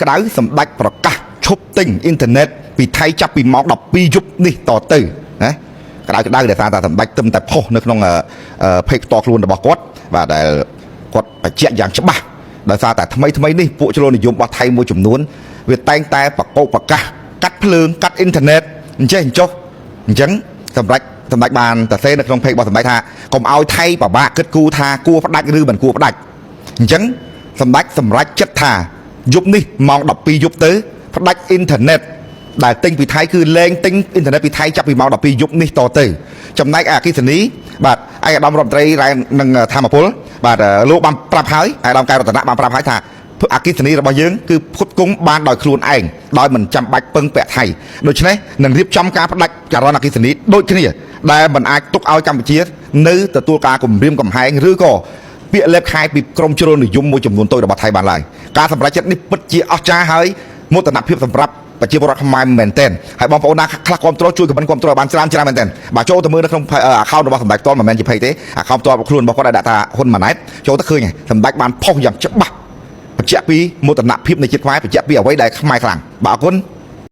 ក្តៅសម្ដេចប្រកាសឈប់ទិញអ៊ីនធឺណិតពីថៃចាប់ពីម៉ោង12យប់នេះតទៅណាក្តៅដែលថាសម្ដេចទឹមតែផុសនៅក្នុងเพจផ្ទាល់ខ្លួនរបស់គាត់បាទដែលគាត់បញ្ជាក់យ៉ាងច្បាស់ដោយសារតែថ្មីនេះពួកជ្រុលនិយមរបស់ថៃមួយចំនួនវាតែងតែប្រកាសកាត់ភ្លើងកាត់អ៊ីនធឺណិតអញ្ចឹងសម្ដេចបានតែសេនៅក្នុងเพจរបស់សម្ដេចថាកុំឲ្យថៃពិបាកគិតគូរថាគួរផ្ដាច់ឬមិនគួរផ្ដាច់អញ្ចឹងសម្ដេចសម្រេចចិត្តថាយប់នេះម៉ោង12យប់ទៅផ្ដាច់អ៊ីនធឺណិតដែលទិញពីថៃគឺលែងទិញអ៊ីនធឺណិតពីថៃចាប់ពីម៉ោង12យប់នេះតទៅចំណែកអគ្គិសនីបាទឯកឧត្តមរដ្ឋមន្ត្រីរ៉ែនឹងធម្មពលបាទលោកបានប្រាប់ហើយឯកឧត្តមកែវរតនៈបានប្រាប់ហើយថាអគ្គិសនីរបស់យើងគឺផ្គត់ផ្គង់បានដោយខ្លួនឯងដោយមិនចាំបាច់ពឹងពាក់ថៃដូច្នេះនឹងរៀបចំការផ្ដាច់ចរន្តអគ្គិសនីដូចគ្នាដែលមិនអាចទុកឲ្យកម្ពុជានៅទទួលការគំរាមកំហែងឬក៏ពាក្យលេបខែពីក្រមជ្រុលនិយមមួយចំនួនតូចរបស់ថៃបានឡើយការសម្រេចចិត្តនេះពិតជាអស្ចារ្យហើយមោទនភាពសម្រាប់ប្រជាពលរដ្ឋខ្មែរមែនទែនហើយបងប្អូនណាខ្លះគ្រប់គ្រងជួយខមមិនគ្រប់គ្រងបានច្រើនមែនទែនបាទចូលទៅមើលនៅក្នុង account របស់សម្ដេចផ្ទាល់មិនមែនជា page ទេ account ផ្ទាល់របស់ខ្លួនរបស់គាត់ដែលដាក់ថាហ៊ុនម៉ាណែតចូលទៅឃើញសម្ដេចបានផុសយ៉ាងច្បាស់បញ្ជាក់ពីមោទនភាពនៃជាតិខ្មែរបញ្ជាក់ពីអ្វីដែលខ្មែរខ្លាំងបាទអរគុណ